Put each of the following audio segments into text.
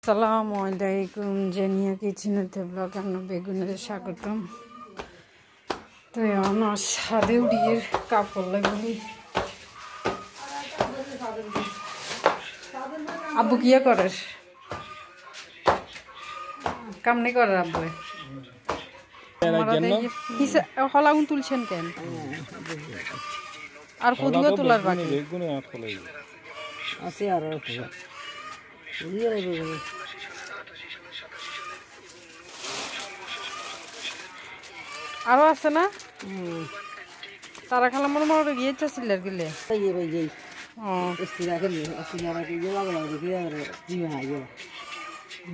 আসসালামুআলাইকুম জেনিয়া কিচেনেতে blog আমরা বেগুনের স্বাগতম। তো আমার সাদে উড়িয়ে কাপড় লাগলি আব্বু কিয়া করের কাম নেই করার আব্বু হলাগুন তুলছেন কেন আর কদুয়া তোলার বাকি আছে আর আরো আছে না তারা খালা মনে মনে গিয়েছে সিলার গেলে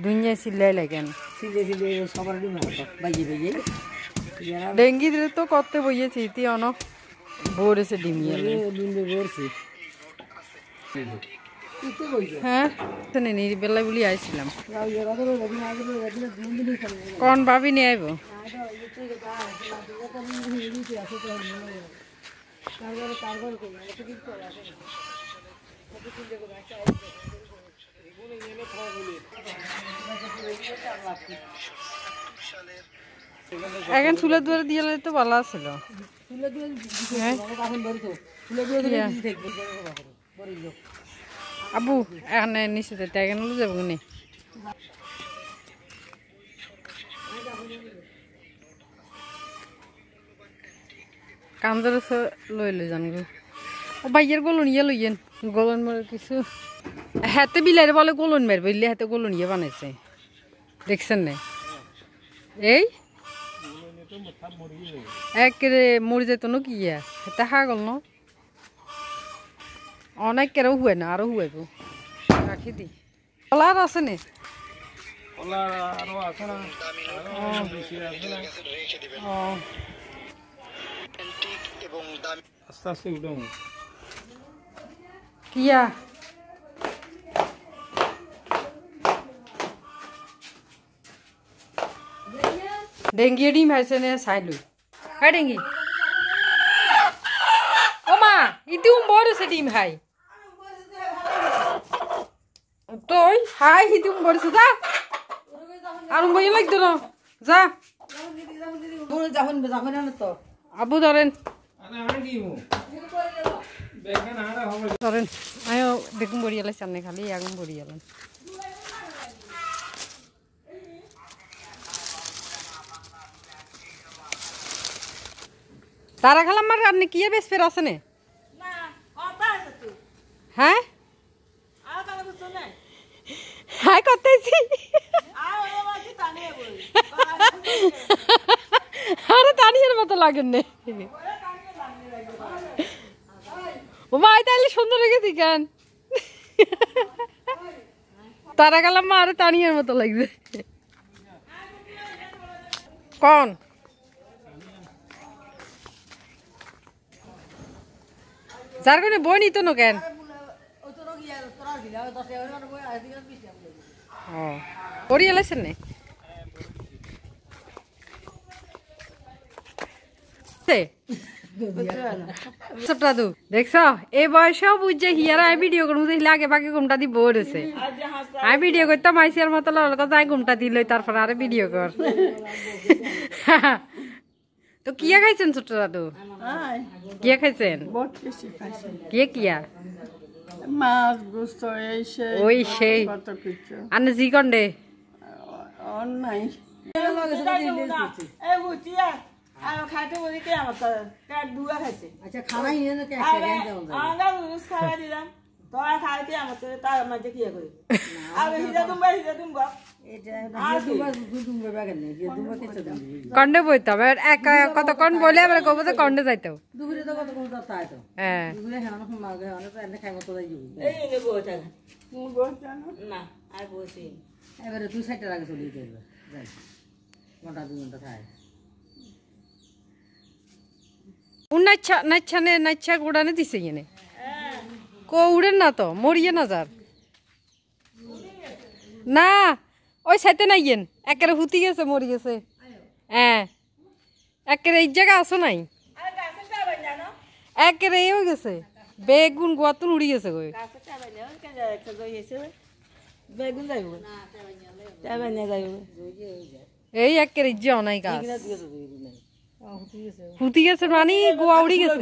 দুনিয়া সিলাই লাগেন ডেঙ্গি দিলে তো করতে বইয়েছি তুই অনেক ভরেছে ডিমিয়ে হ্যাঁ বেলা বলি আইছিলাম কোন ভাবি নিয়ে আইব এখন চুলের দুয়ারে দিয়ে তো ভালো আছিল আবু এখানে নিচে এখন যাবো নি কান্দর লই যান গো ও বাইয়ের গোলন ইয়ে লইয়েন গোলন মার কিছু হাতে বিলারে বলে গোলন মার বললে হাতে গোলন ইয়ে বানাইছে দেখছেন না এই একেরে মরি যেত ন কি হাতে হা গল ন অনেক কেউ হুয়ে না আরো হুয়াইব রাখি দি কলার আছে নে কিয়া ডেঙ্গি ডিম হাইছে নে চাইলো হ্যাঁ ডেঙ্গি ও মা ইতিও বড় আছে ডিম হাই তোই হাই হিতি বলছ যা আর বই লাগতো না যা তো আবু ধরেন ধরেন আয়ো বেগুন বড়িয়ালাই সামনে খালি আগুন বড়িয়ালেন তারা খালাম মার আপনি কি বেশ ফের আছে না হ্যাঁ হাই করতেছি আরে তানিয়ার মতো লাগেন না ও মা তাহলে সুন্দর রেখেছি কেন তারা গেলাম মা আরে তানিয়ার মতো লাগছে কোন যার কোনে বই নিত না কেন পড়ি এলাইছেন না দেখছ এই বয়সেও বুঝছে হিয়ারা আমি ভিডিও করবো আগে বাকি ঘুমটা দি বই রয়েছে আমি ভিডিও করতাম আইসিয়ার মতো যাই ঘুমটা দিল তারপর আরে ভিডিও কর তো কিয়া খাইছেন ছোট দাদু কিয়া খাইছেন কিয়া কিয়া মাছ গোস্ত ওই সেই আনে জি কন্ডে নাই খাইতে বলি কে আমার দুয়া খাইছে আচ্ছা খানাই খাওয়া দিলাম তোরা খাইতে আমার তার মাঝে কি করে কন্ডে বইতে হবে কতক্ষণ বলে আবার কব তো কন্ডে যাইতে এবারে 2 সাইডের আগে চলে যেতে হবে ঘন্টা 2 ঘন্টা খায় নাচ্ছা নাচ্ছা নে নাচ্ছা গুড়ানে দিছে এনে কো উড়েন না তো মরিয়ে না যার না ওই সাইতে নাই গেন একেরে হুতি গেছে মরি গেছে হ্যাঁ একেরে এই জায়গা আসো নাই একেরে হয়ে গেছে বেগুন গোয়াতুন উড়ি গেছে গো বেগুন যাইব টাইম নিয়ে যাইব এই একের ইজ্জা নাই গাছ ফুটি গেছে মানে গোয়া উড়ি গেছে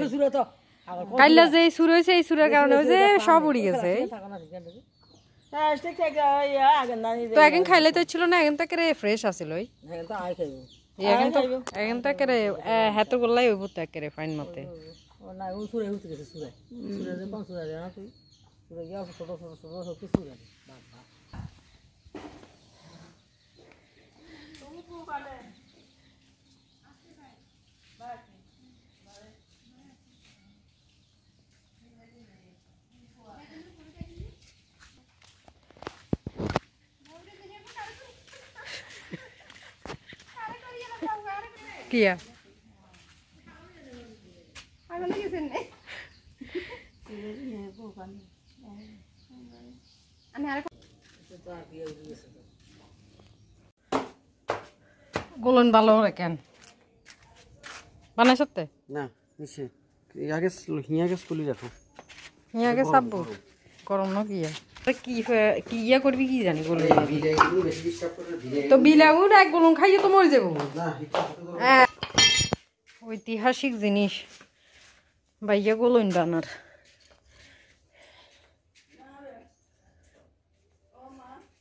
কাইলা যে সুর হয়েছে এই সুরের কারণে যে সব উড়ি গেছে তো এখন খাইলে তো ছিল না এখন তো একেবারে ফ্রেশ আছিল এখন তো একেবারে হাতের গোল্লাই হইব তো একেবারে ফাইন মতে কিয়া গোলন ভালো কেন বানাইছতে না নিচে আগে হিয়া গাছ তুলি রাখো হিয়া গে সাববো গরম না কিয়া কি কি ইয়া করবি কি জানি গোলন তো বিলাগুন এক গোলন খাইয়ে তো মরে যাবো ঐতিহাসিক জিনিস ভাইয়া গোলন বানার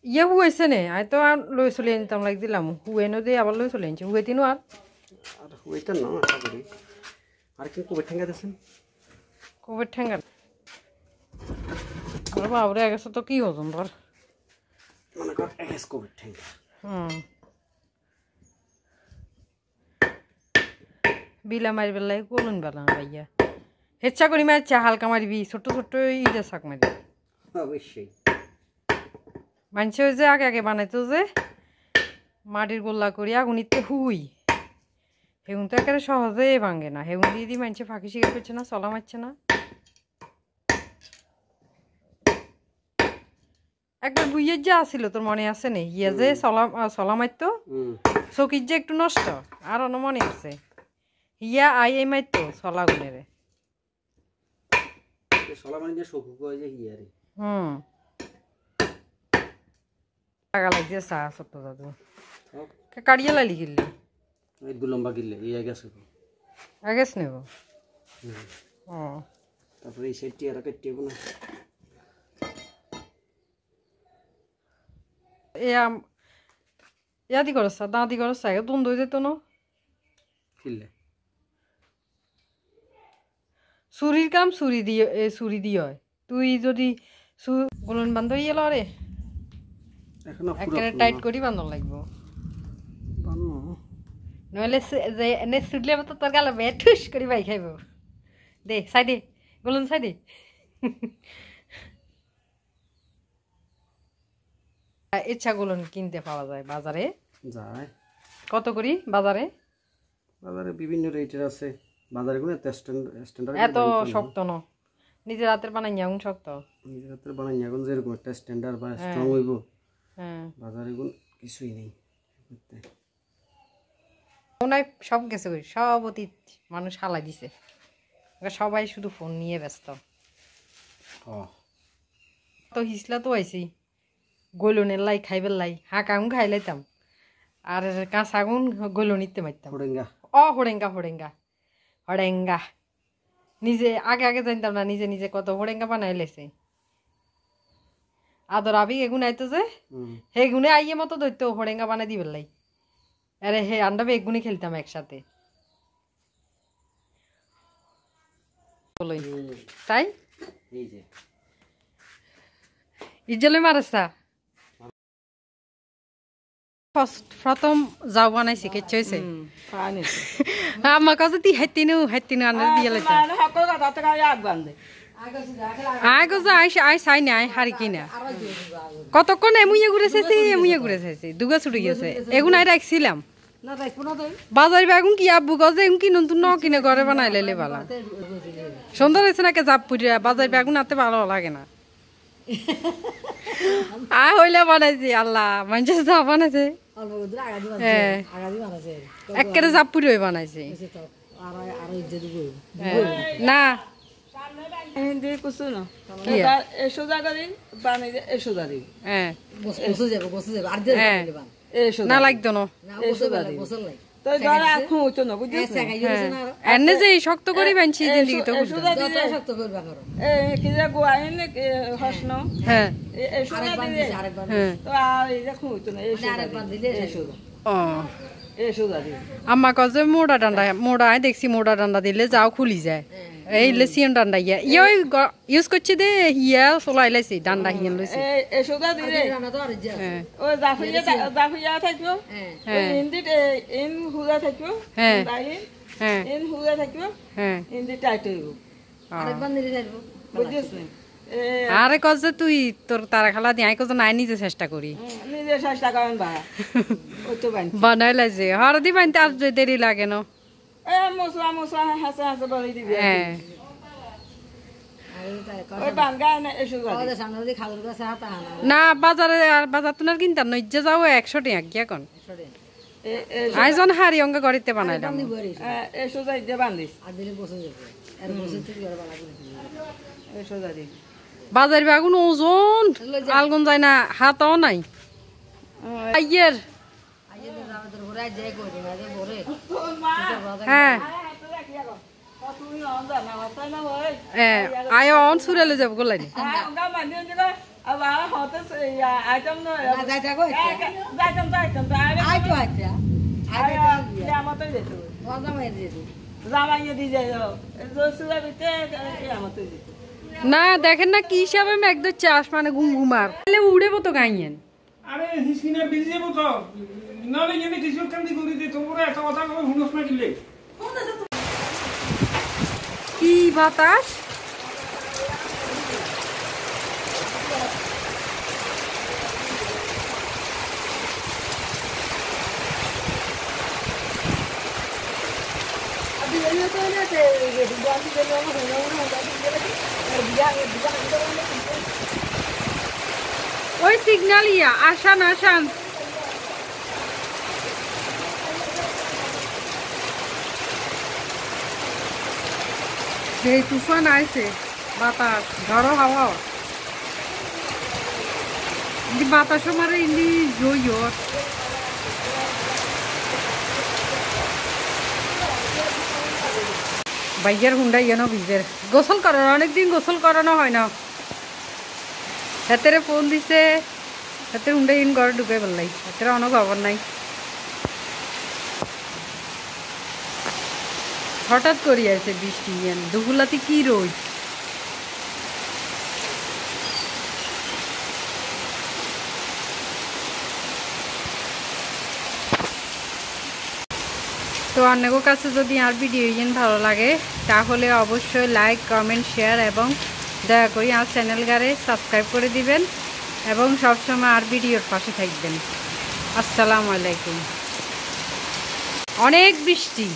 ইয়ে হুয়েছে নে আই তো লই চলে আনতাম লাগ দিলাম হুয়ে নো দিয়ে আবার লই চলে আনছি হুয়ে তিনও আর হুয়েটা না আশা করি আর কি কোবে ঠেঙ্গা দিয়েছেন কোভিড ঠেঙ্গা আর বাবরে গেছে তো কি হজম ধর মনে কর এস কোবে ঠেঙ্গা বিলা মারি বেলাই গোলন বানা ভাইয়া হেচ্ছা করি মারছে হালকা মারিবি ছোট ছোট ইটা শাক মারি অবশ্যই মানছে ওই যে আগে আগে বানাইতো যে মাটির গোল্লা করি আগুনিতে হুই হেগুন তো একেবারে সহজে ভাঙে না হেগুন দিয়ে দিয়ে মানছে ফাঁকি শিকার করছে না চলা মারছে না একবার বুইয়ের যে আসিল তোর মনে আছে নে ইয়ে যে চলা মারতো চকির যে একটু নষ্ট আর অন্য মনে আছে ইয়া আই এই মারতো চলা গুনেরে চলা মানে যে শোক কয় যে হিয়ারে টাকা লাগছে চা ছোট্ট দাদু কাড়িয়ে লালি কিনলে একটু লম্বা কিনলে এই আগে আছে আগেস নেব তারপরে এই সাইডটি আর কেটে না ইয়াদি করছ দাঁতি করছ আগে দ্বন্দ্ব হয়ে যেত না কিনলে চুরির কাম চুরি দিয়ে হয় তুই যদি গোলন বান্ধব ইয়ে রে একেবারে টাইট করি বান্ধব লাগবো নহলে এনে চুটলে তো তোর গালে বেঠুস করি বাই খাইব দে সাইডে গোলন সাইডে ইচ্ছা গোলন কিনতে পাওয়া যায় বাজারে যায় কত করি বাজারে বাজারে বিভিন্ন রেটের আছে বাজারে কোনো স্ট্যান্ডার্ড এত শক্ত ন নিজের হাতের বানাই এখন শক্ত নিজের হাতের বানাই এখন যেরকম একটা স্ট্যান্ডার্ড বা স্ট্রং হইব বাজারে কোনো কিছুই নেই নাই সব গেছে সব অতীত মানুষ হালাই দিছে সবাই শুধু ফোন নিয়ে ব্যস্ত তো হিসলা তো আইসি গোলনের লাই খাইবার লাই হাঁকাগুন খাই লাইতাম আর কাঁচাগুন গোলনিতে মারতাম হোড়েঙ্গা হোড়েঙ্গা হোড়েঙ্গা নিজে আগে আগে জানতাম না নিজে নিজে কত হোড়েঙ্গা বানাই লেছে আদর আবি এগুন আইতো যে হে গুনে আইয়ে মতো দৈত্য হোড়েঙ্গা বানাই দিবার লাই আরে হে আন্ডা বেগুনি খেলতাম একসাথে তাই ইজলে মারাসা প্রথম যাও বানাইছি কেচ্ছে হয়েছে আমার কাছে তুই হাইতিনু আনার দিয়ে লাইতাম আগে যে আই চাই না হারি কিনা কতক্ষণ এমুইয়ে ঘুরে চাইছি দুগা ছুটি গেছে এগুন আই রাখছিলাম বাজার বেগুন কি আব্বু গজে এগুন কিনুন তো ন কিনে ঘরে বানাই লাইলে ভালো সুন্দর হয়েছে নাকি জাপ পুরিয়া বাজার বেগুন আতে ভালো লাগে না হইলে বানাইছি আল্লাহ মানুষের যা বানাইছে একেবারে জাপ পুরি বানাইছে না হিন্দি কিছু না কি? এই সোজা করি বানি এই সোজা দিই হ্যাঁ এই না সোজা লাগতো না এই সোজা দিই তো ধর এখন হইতো না বুঝছিস এনে যে শক্ত করি বানছি জিন্দিগি তো সোজা দিলে এই কি যে গোয়া এনে হসন হ্যাঁ এই সোজা দিলে হ্যাঁ তো আর এই দেখো হইতো না এই সোজা দিলে এই সোজা ও এই সোজা দিলে আম্মা কজে মোড়া ডান্ডা মোড়া দেখছি মোড়া ডান্ডা দিলে যাও খুলি যায় এই লেসিয়ান ডান্ডা ইয়া ইউজ করছি দে ইয়া চলাই লাইছি ডান্ডা হিয়ান লইছি এই সোজা দিলে হ্যাঁ ওই জাফিয়া থাকবো হিন্দিত ইন হুজা থাকবো হ্যাঁ বাইন হ্যাঁ ইন হুজা থাকবো হ্যাঁ হিন্দি টাইট হইব বুঝছিস না আরে কজে তুই তোর তারা খালা দিয়ে আই কজে নাই নিজে চেষ্টা করি নিজে চেষ্টা করেন বা ওই তো বাইন বানাই লাইছে হরদি বানতে আর দেরি লাগে না এ মশলা মশলা হাসে হাসে বলে দিবি হ্যাঁ ওই বাঙ্গা না এই সোজা না বাজারে আর বাজার তুনার কিনতাম নইজে যাও 100 টাকা কি এখন আইজন হারি অঙ্গ গড়িতে বানাইলাম এই সোজা দিয়ে বান্ধিস এই সোজা দিবি বাজার বাগুন ওজন আলগুন যায় না হাতও নাই আইয়ের হ্যাঁ আয় অন সুরেলে যাব গোলাই না দেখেন না কি হিসাবে মেঘ দিচ্ছে আসমানে ঘুম ঘুমার উড়ে মতো গাইয়েন আরে হিসকিনা বিজি যাব তো নালে এনে কিছু কাম দি করি দে তোমরা একটা কথা কই হুনস না দিলে কি বাতাস ওই সিগন্যাল ইয়া আসান আসান এই তুফান আইছে বাতাস ঝড়ো হাওয়া বাতাস মারে ইন্দি জইয়র বাইয়ের হুন্ডাই ইয়েন ভিজের গোসল করানো অনেকদিন গোসল করানো হয় না হাতেরে ফোন দিছে হাতে হুন্ডাই ইন ঘরে ঢুকে বললাই হাতের অনেক খবর নাই হঠাৎ করি আছে বৃষ্টি ইয়ান দুপুলাতে কি রোদ তো অনেকের কাছে যদি আর ভিডিও ভালো লাগে তাহলে অবশ্যই লাইক কমেন্ট শেয়ার এবং দয়া করে আর চ্যানেল গারে সাবস্ক্রাইব করে দিবেন এবং সবসময় আর ভিডিওর পাশে থাকবেন। আসসালামু আলাইকুম। অনেক বৃষ্টি।